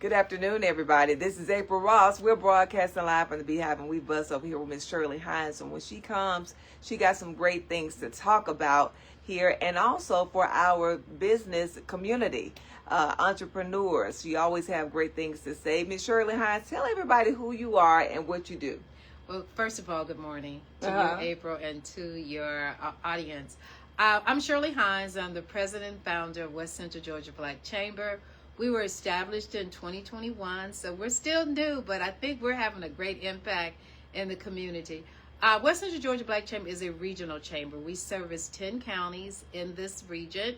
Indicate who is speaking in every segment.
Speaker 1: Good afternoon, everybody. This is April Ross. We're broadcasting live from the Beehive, and we buzz over here with Miss Shirley Hines. And when she comes, she got some great things to talk about here, and also for our business community, entrepreneurs. She always have great things to say. Miss Shirley Hines, tell everybody who you are and what you do.
Speaker 2: Well, first of all, good morning to you, April, and to your audience. I'm Shirley Hines. I'm the president and founder of West Central Georgia Black Chamber. We were established in 2021, so we're still new, but I think we're having a great impact in the community. West Central Georgia Black Chamber is a regional chamber. We service 10 counties in this region,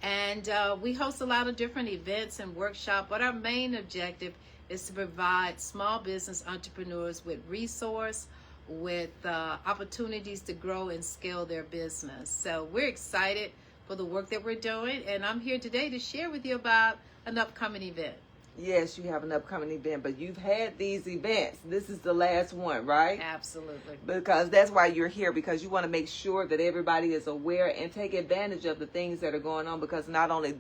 Speaker 2: and we host a lot of different events and workshops, but our main objective is to provide small business entrepreneurs with resource, with opportunities to grow and scale their business. So we're excited for the work that we're doing, and I'm here today to share with you about an upcoming event.
Speaker 1: Yes, you have an upcoming event, but you've had these events. This is the last one, right?
Speaker 2: Absolutely.
Speaker 1: Because that's why you're here, because you want to make sure that everybody is aware and take advantage of the things that are going on, because not only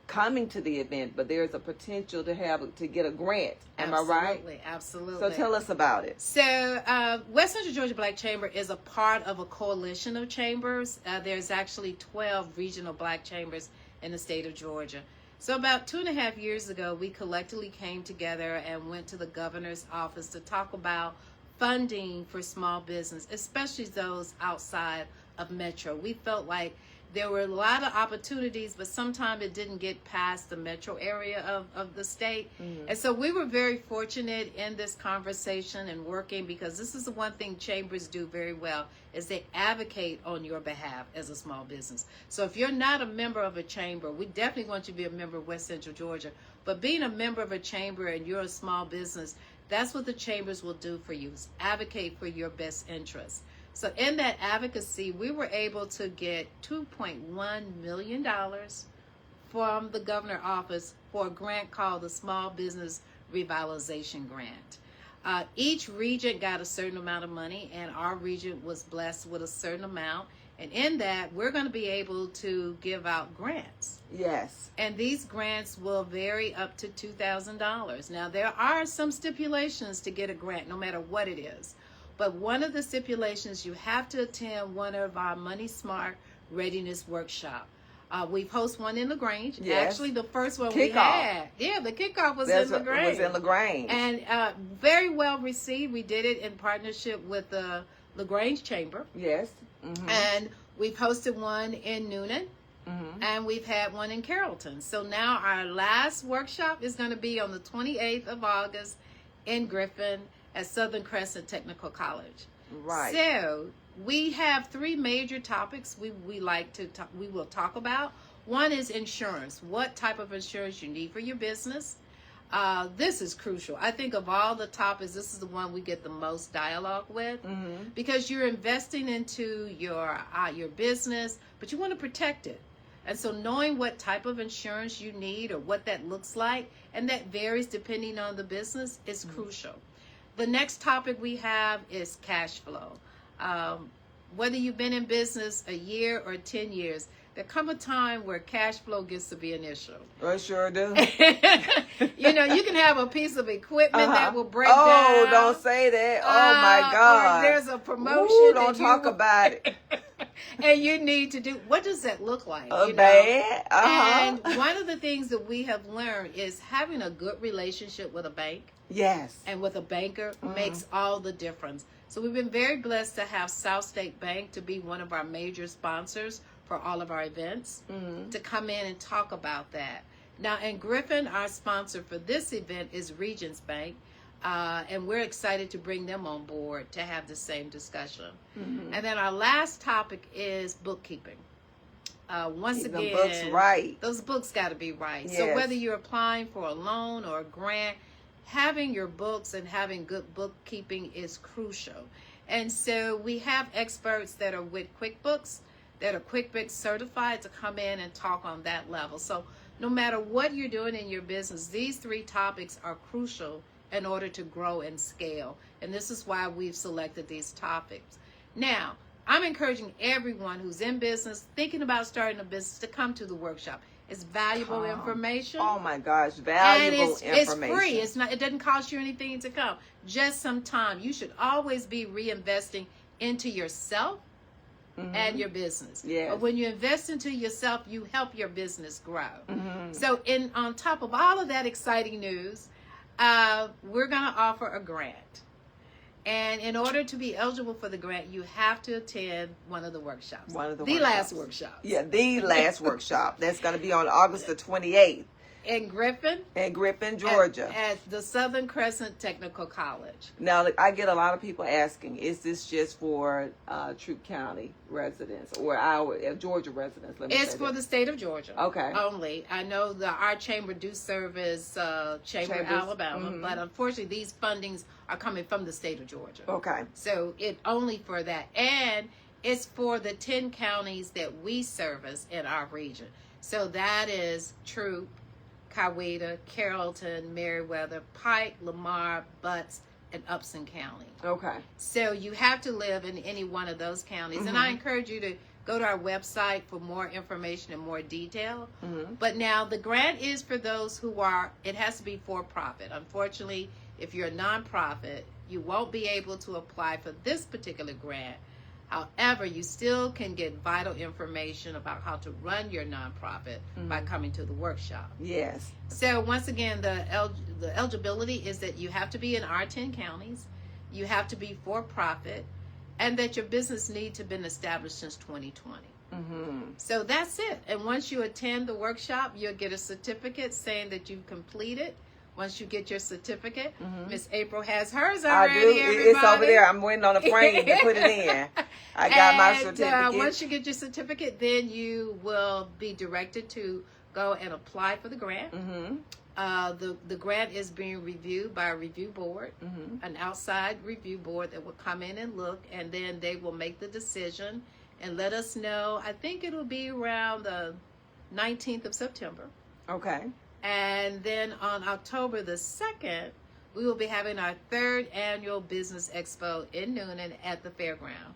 Speaker 1: coming to the event, but there's a potential to get a grant. Am I right?
Speaker 2: Absolutely, absolutely.
Speaker 1: So tell us about it.
Speaker 2: So West Central Georgia Black Chamber is a part of a coalition of chambers. There's actually 12 regional black chambers in the state of Georgia. So about 2.5 years ago, we collectively came together and went to the governor's office to talk about funding for small business, especially those outside of Metro. We felt like there were a lot of opportunities, but sometimes it didn't get past the metro area of the state. Mm-hmm. And so we were very fortunate in this conversation and working, because this is the one thing chambers do very well, is they advocate on your behalf as a small business. So if you're not a member of a chamber, we definitely want you to be a member of West Central Georgia. But being a member of a chamber and you're a small business, that's what the chambers will do for you, is advocate for your best interests. So in that advocacy, we were able to get $2.1 million from the governor's office for a grant called the Small Business Revitalization Grant. Each region got a certain amount of money, and our region was blessed with a certain amount. And in that, we're going to be able to give out grants.
Speaker 1: Yes.
Speaker 2: And these grants will vary up to $2,000. Now, there are some stipulations to get a grant, no matter what it is. But one of the stipulations, you have to attend one of our Money Smart Readiness workshop. We've hosted one in LaGrange.
Speaker 1: Yes.
Speaker 2: Actually, the first one
Speaker 1: kickoff.
Speaker 2: We had. Yeah, the kickoff was in LaGrange.
Speaker 1: Was in LaGrange.
Speaker 2: And very well received. We did it in partnership with the LaGrange Chamber.
Speaker 1: Yes. Mm-hmm.
Speaker 2: And we've hosted one in Noonan. Mm-hmm. And we've had one in Carrollton. So now our last workshop is going to be on the 28th of August in Griffin at Southern Crescent Technical College.
Speaker 1: Right.
Speaker 2: So we have three major topics we will talk about. One is insurance. What type of insurance you need for your business. This is crucial. I think of all the topics, this is the one we get the most dialogue with, mm-hmm. because you're investing into your business, but you want to protect it. And so knowing what type of insurance you need or what that looks like, and that varies depending on the business, is mm-hmm. crucial. The next topic we have is cash flow. Whether you've been in business a year or 10 years, there come a time where cash flow gets to be an issue.
Speaker 1: I sure do.
Speaker 2: You know, you can have a piece of equipment that will break down.
Speaker 1: Oh, don't say that. Oh, my God.
Speaker 2: Or there's a promotion.
Speaker 1: Ooh, don't talk about it.
Speaker 2: And you need to do, what does that look like?
Speaker 1: Bad.
Speaker 2: And one of the things that we have learned is having a good relationship with a bank.
Speaker 1: Yes.
Speaker 2: And with a banker makes all the difference. So we've been very blessed to have South State Bank to be one of our major sponsors for all of our events, to come in and talk about that. Now in Griffin, our sponsor for this event is Regions Bank. And we're excited to bring them on board to have the same discussion. Mm-hmm. And then our last topic is bookkeeping. Once again,
Speaker 1: the books right.
Speaker 2: Those books got to be right.
Speaker 1: Yes.
Speaker 2: So whether you're applying for a loan or a grant, having your books and having good bookkeeping is crucial. And so we have experts that are with QuickBooks, that are QuickBooks certified, to come in and talk on that level. So no matter what you're doing in your business, these three topics are crucial in order to grow and scale. And this is why we've selected these topics. Now, I'm encouraging everyone who's in business, thinking about starting a business, to come to the workshop. It's valuable information.
Speaker 1: Oh my gosh, valuable
Speaker 2: information.
Speaker 1: information.
Speaker 2: It's free. It's not. It doesn't cost you anything to come. Just some time. You should always be reinvesting into yourself and your business.
Speaker 1: Yes.
Speaker 2: But when you invest into yourself, you help your business grow. So, on top of all of that exciting news, we're going to offer a grant. And in order to be eligible for the grant, you have to attend one of the workshops. The last workshop.
Speaker 1: Yeah, the last workshop. That's going to be on August the 28th.
Speaker 2: In Griffin,
Speaker 1: Georgia.
Speaker 2: At the Southern Crescent Technical College.
Speaker 1: Now, I get a lot of people asking, is this just for Troup County residents or our Georgia residents?
Speaker 2: It's for the state of Georgia.
Speaker 1: Okay.
Speaker 2: Only. I know our chamber do serve as Chamber Alabama, but unfortunately these fundings are coming from the state of Georgia.
Speaker 1: Okay.
Speaker 2: So it only for that. And it's for the 10 counties that we service in our region. So that is Troup, Coweta, Carrollton, Meriwether, Pike, Lamar, Butts, and Upson County.
Speaker 1: Okay.
Speaker 2: So you have to live in any one of those counties. And I encourage you to go to our website for more information and more detail. But now the grant is for those who it has to be for profit. Unfortunately, if you're a nonprofit, you won't be able to apply for this particular grant. However, you still can get vital information about how to run your nonprofit by coming to the workshop.
Speaker 1: Yes.
Speaker 2: So once again, the eligibility is that you have to be in our 10 counties, you have to be for profit, and that your business needs to have been established since 2020. So that's it. And once you attend the workshop, you'll get a certificate saying that you've completed. Once you get your certificate, Miss April has hers already.
Speaker 1: I do.
Speaker 2: Everybody.
Speaker 1: It's over there. I'm waiting on a frame to put it in. I got my certificate.
Speaker 2: Once you get your certificate, then you will be directed to go and apply for the grant. The grant is being reviewed by a review board, an outside review board that will come in and look, and then they will make the decision and let us know. I think it'll be around the 19th of September.
Speaker 1: Okay.
Speaker 2: And then on October the 2nd, we will be having our 3rd annual Business Expo in Noonan at the fairground.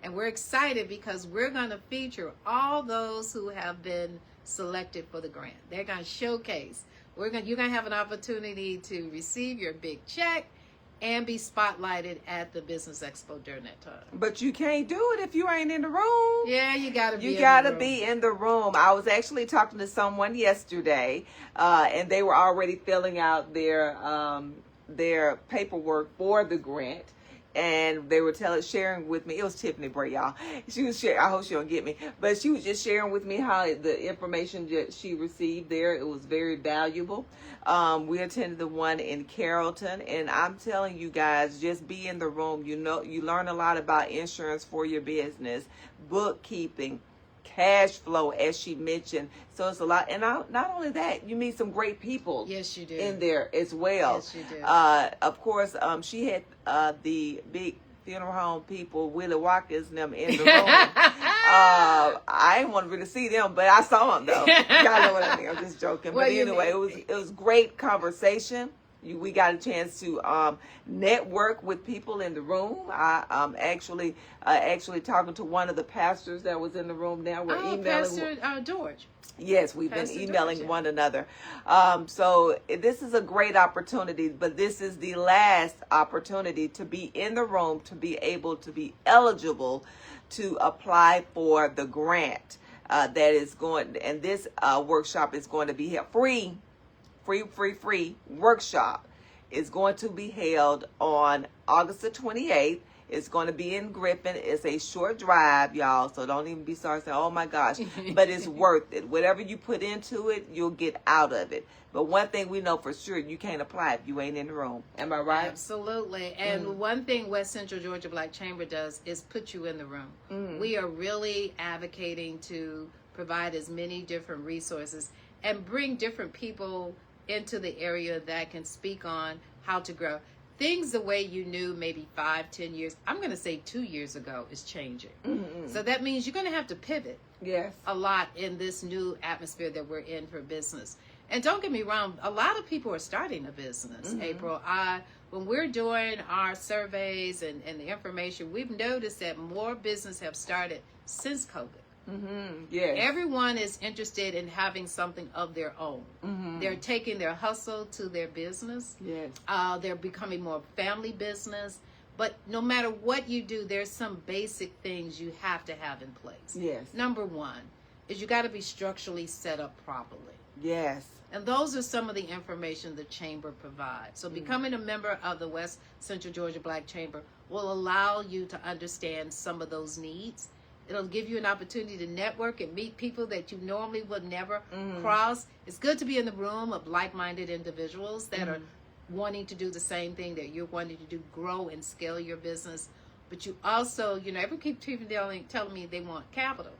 Speaker 2: And we're excited because we're going to feature all those who have been selected for the grant. They're going to showcase. You're going to have an opportunity to receive your big check and be spotlighted at the Business Expo during that time.
Speaker 1: But you can't do it if you ain't in the room.
Speaker 2: Yeah, you gotta be.
Speaker 1: You gotta be in the room. I was actually talking to someone yesterday, and they were already filling out their paperwork for the grant. And they were sharing with me. It was Tiffany Bray, y'all. She was sharing. I hope she don't get me, but she was just sharing with me how the information that she received there. It was very valuable. We attended the one in Carrollton, and I'm telling you guys, just be in the room. You learn a lot about insurance for your business, bookkeeping, cash flow, as she mentioned. So it's a lot. And not only that, you meet some great people.
Speaker 2: Yes, you do.
Speaker 1: In there as well.
Speaker 2: Yes, you do.
Speaker 1: Of course, she had the big funeral home people, Willie Watkins, and them in the room. I didn't want to really see them, but I saw them though. Y'all know what I mean. I'm just joking.
Speaker 2: Well,
Speaker 1: but anyway, it was great conversation. We got a chance to network with people in the room. I'm actually talking to one of the pastors that was in the room now. We're emailing.
Speaker 2: Pastor George.
Speaker 1: Yes, we've been emailing one another. So this is a great opportunity, but this is the last opportunity to be in the room, to be able to be eligible to apply for the grant that is going. And this workshop is going to be held free workshop is going to be held on August the 28th. It's going to be in Griffin. It's a short drive, y'all, so don't even be sorry saying, oh my gosh, but it's worth it. Whatever you put into it, you'll get out of it. But one thing we know for sure, you can't apply if you ain't in the room. Am I right?
Speaker 2: Absolutely. And one thing West Central Georgia Black Chamber does is put you in the room. We are really advocating to provide as many different resources and bring different people into the area that can speak on how to grow. Things the way you knew maybe 5-10 years, I'm going to say 2 years ago, is changing. So that means you're going to have to pivot a lot in this new atmosphere that we're in for business. And don't get me wrong, a lot of people are starting a business, April. When we're doing our surveys and the information, we've noticed that more business have started since COVID.
Speaker 1: Yes.
Speaker 2: Everyone is interested in having something of their own. They're taking their hustle to their business.
Speaker 1: Yes.
Speaker 2: They're becoming more family business. But no matter what you do, there's some basic things you have to have in place.
Speaker 1: Yes.
Speaker 2: Number one is you got to be structurally set up properly.
Speaker 1: Yes.
Speaker 2: And those are some of the information the Chamber provides. So becoming a member of the West Central Georgia Black Chamber will allow you to understand some of those needs. It'll give you an opportunity to network and meet people that you normally would never cross. It's good to be in the room of like-minded individuals that are wanting to do the same thing that you're wanting to do, grow and scale your business. But you also, everyone keeps telling me they want capital.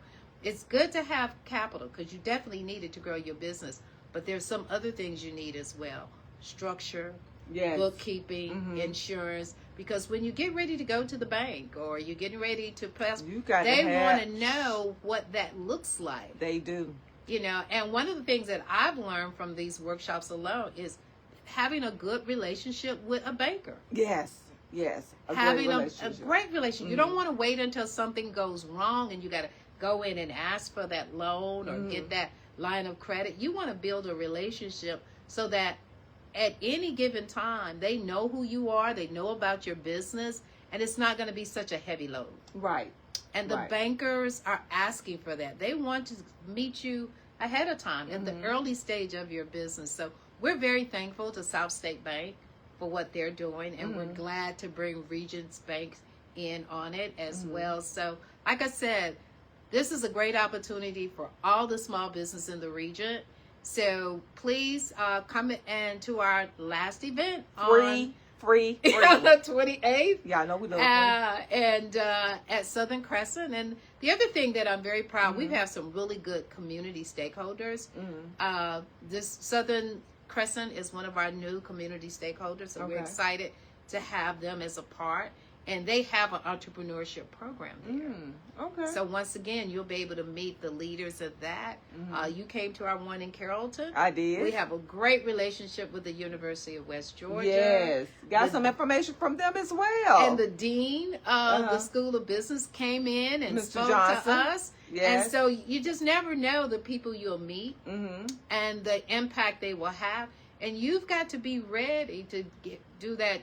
Speaker 2: It's good to have capital because you definitely need it to grow your business. But there's some other things you need as well. Structure, bookkeeping, insurance. Because when you get ready to go to the bank or you're getting ready to press, they want to know what that looks like.
Speaker 1: They do.
Speaker 2: And one of the things that I've learned from these workshops alone is having a good relationship with a banker.
Speaker 1: Yes. Yes.
Speaker 2: Having a great relationship. You don't want to wait until something goes wrong and you got to go in and ask for that loan or get that line of credit. You want to build a relationship so that at any given time, they know who you are, they know about your business, and it's not going to be such a heavy load.
Speaker 1: Right.
Speaker 2: And the bankers are asking for that. They want to meet you ahead of time in the early stage of your business. So we're very thankful to South State Bank for what they're doing, and we're glad to bring Regions Bank in on it as well. So like I said, this is a great opportunity for all the small business in the region. So please come in to our last event
Speaker 1: free
Speaker 2: on the 28th.
Speaker 1: Yeah, I know we love
Speaker 2: and at Southern Crescent. And the other thing that I'm very proud, we've had some really good community stakeholders. This Southern Crescent is one of our new community stakeholders, so we're excited to have them as a part. And they have an entrepreneurship program there. So once again, you'll be able to meet the leaders of that. You came to our one in Carrollton.
Speaker 1: I did.
Speaker 2: We have a great relationship with the University of West Georgia.
Speaker 1: Yes. Got some information from them as well.
Speaker 2: And the dean of the School of Business came in and
Speaker 1: Mr.
Speaker 2: spoke
Speaker 1: Johnson.
Speaker 2: to us.
Speaker 1: Yes.
Speaker 2: And so you just never know the people you'll meet and the impact they will have. And you've got to be ready to do that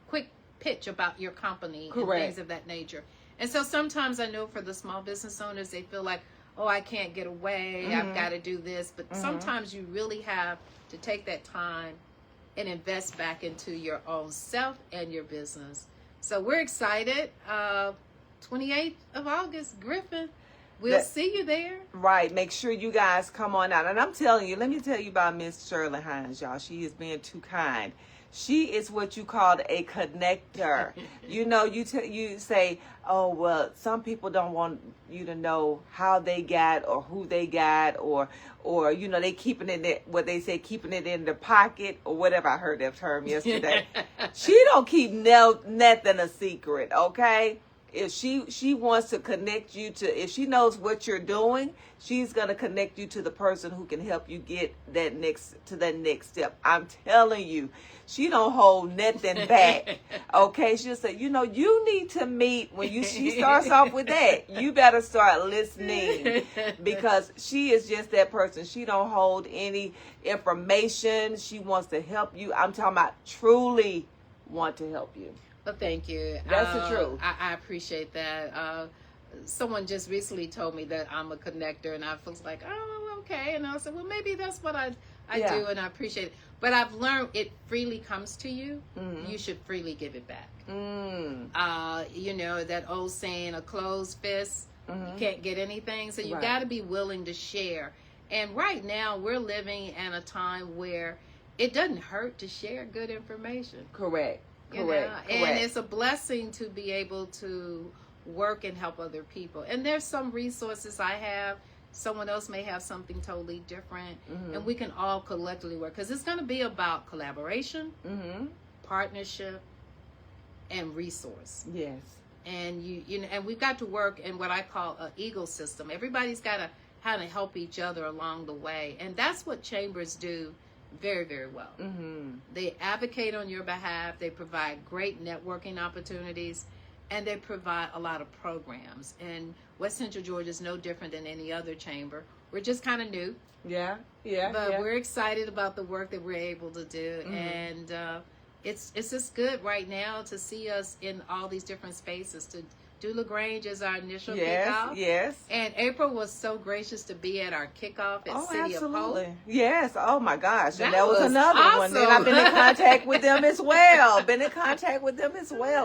Speaker 2: quick pitch about your company and things of that nature. And so sometimes I know for the small business owners, they feel like, oh, I can't get away, I've got to do this. But sometimes you really have to take that time and invest back into your own self and your business. So we're excited. 28th of August, Griffin. We'll see you there.
Speaker 1: Right. Make sure you guys come on out. And I'm telling you, let me tell you about Miss Shirley Hines, y'all. She is being too kind. She is what you call a connector. You say, oh, well, some people don't want you to know how they got or who they got or they keeping it in what they say, keeping it in their pocket or whatever. I heard that term yesterday. She don't keep nothing a secret, okay? If she wants to connect you to, if she knows what you're doing, she's going to connect you to the person who can help you get that next step. I'm telling you, she don't hold nothing back. Okay. She'll say, you need to meet she starts off with that. You better start listening because she is just that person. She don't hold any information. She wants to help you. I'm talking about truly want to help you.
Speaker 2: Well, thank you.
Speaker 1: That's the truth.
Speaker 2: I appreciate that. Someone just recently told me that I'm a connector, and I was like, oh, okay. And I said, well, maybe that's what I do, and I appreciate it. But I've learned it freely comes to you. You should freely give it back. That old saying, a closed fist, you can't get anything. So you got to be willing to share. And right now, we're living in a time where it doesn't hurt to share good information.
Speaker 1: Correct.
Speaker 2: And it's a blessing to be able to work and help other people. And there's some resources I have. Someone else may have something totally different. And we can all collectively work. Because it's going to be about collaboration, partnership, and resource.
Speaker 1: Yes.
Speaker 2: And and we've got to work in what I call an ecosystem. Everybody's got to kind of help each other along the way. And that's what chambers do very, very well. They advocate on your behalf. They provide great networking opportunities. and they provide a lot of programs. And West Central Georgia is no different than any other chamber. We're just kind of new.
Speaker 1: Yeah.
Speaker 2: But we're excited about the work that we're able to do. And it's just good right now to see us in all these different spaces. To do LaGrange as our initial kickoff.
Speaker 1: Yes.
Speaker 2: And April was so gracious to be at our kickoff at City of Hope.
Speaker 1: Yes. Oh my gosh. And
Speaker 2: That
Speaker 1: that was
Speaker 2: was
Speaker 1: another one.
Speaker 2: awesome.
Speaker 1: And I've been in contact with them as well.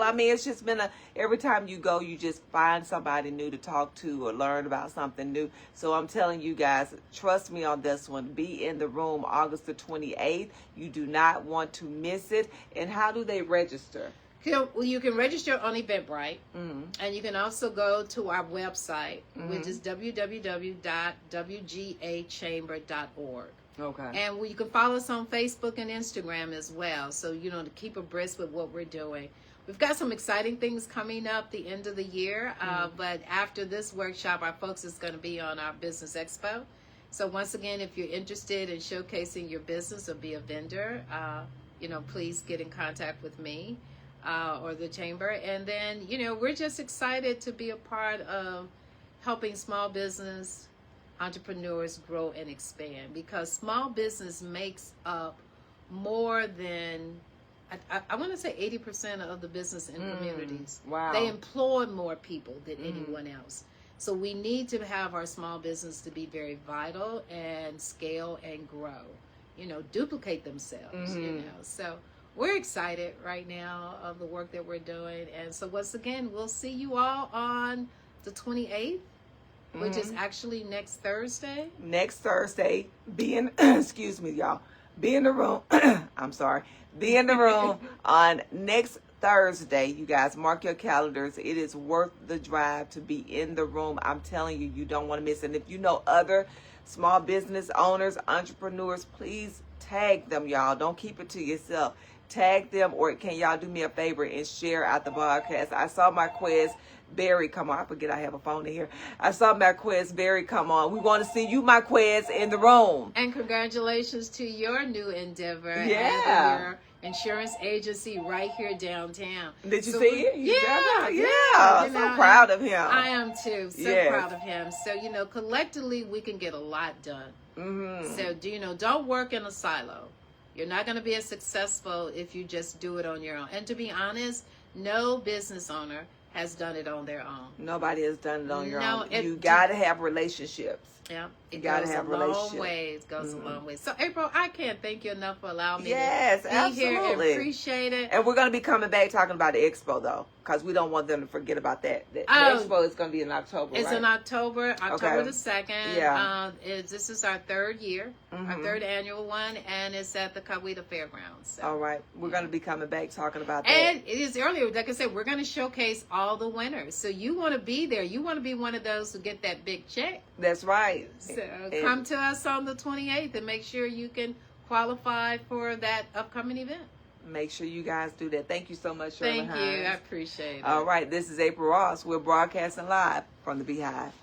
Speaker 1: I mean, it's just been every time you go, you just find somebody new to talk to or learn about something new. So I'm telling you guys, trust me on this one. Be in the room August the 28th. You do not want to miss it. And how do they register?
Speaker 2: You can register on Eventbrite, and you can also go to our website, which is www.wgachamber.org.
Speaker 1: Okay.
Speaker 2: And you can follow us on Facebook and Instagram as well, so to keep abreast with what we're doing. We've got some exciting things coming up the end of the year, but after this workshop, our focus is going to be on our Business Expo. So once again, if you're interested in showcasing your business or be a vendor, please get in contact with me. Or the chamber. And then, we're just excited to be a part of helping small business entrepreneurs grow and expand, because small business makes up more than, I want to say 80% of the business in communities.
Speaker 1: Wow.
Speaker 2: They employ more people than anyone else. So we need to have our small business to be very vital and scale and grow, duplicate themselves, So we're excited right now of the work that we're doing. And so once again, we'll see you all on the 28th, which is actually next Thursday.
Speaker 1: Next Thursday, be in, excuse me, y'all. Be in the room. I'm sorry. Be in the room on next Thursday. You guys, mark your calendars. It is worth the drive to be in the room. I'm telling you, you don't want to miss it. And if you know other small business owners, entrepreneurs, please tag them, y'all. Don't keep it to yourself. Tag them, or can y'all do me a favor and share out the broadcast? I saw Marquez Berry come on. I forget I have a phone in here. I saw Marquez Berry come on. We want to see you, Marquez, in the room.
Speaker 2: And congratulations to your new endeavor.
Speaker 1: Yeah.
Speaker 2: And your insurance agency right here downtown.
Speaker 1: Did you see it?
Speaker 2: Yeah.
Speaker 1: So proud of him.
Speaker 2: I am too. So proud of him. So, collectively we can get a lot done. So, don't work in a silo. You're not going to be as successful if you just do it on your own. And to be honest, no business owner has done it on their own.
Speaker 1: Nobody has done it on your own. You got to have relationships.
Speaker 2: Yeah,
Speaker 1: it goes a
Speaker 2: long way. It goes a long way. So, April, I can't thank you enough for allowing me to be
Speaker 1: absolutely.
Speaker 2: here and appreciate it.
Speaker 1: And we're going to be coming back talking about the Expo, though, because we don't want them to forget about that. The Expo is going to be in October,
Speaker 2: It's in October the 2nd.
Speaker 1: Yeah.
Speaker 2: This is our third year, our third annual one, and it's at the Coweta Fairgrounds. So.
Speaker 1: All right. We're going to be coming back talking about that.
Speaker 2: And it is earlier, like I said, we're going to showcase all the winners. So you want to be there. You want to be one of those who get that big check.
Speaker 1: That's right.
Speaker 2: So come to us on the 28th and make sure you can qualify for that upcoming event.
Speaker 1: Make sure you guys do that. Thank you so much, Shirley.
Speaker 2: Thank you. I appreciate it.
Speaker 1: All right. This is April Ross. We're broadcasting live from the Beehive.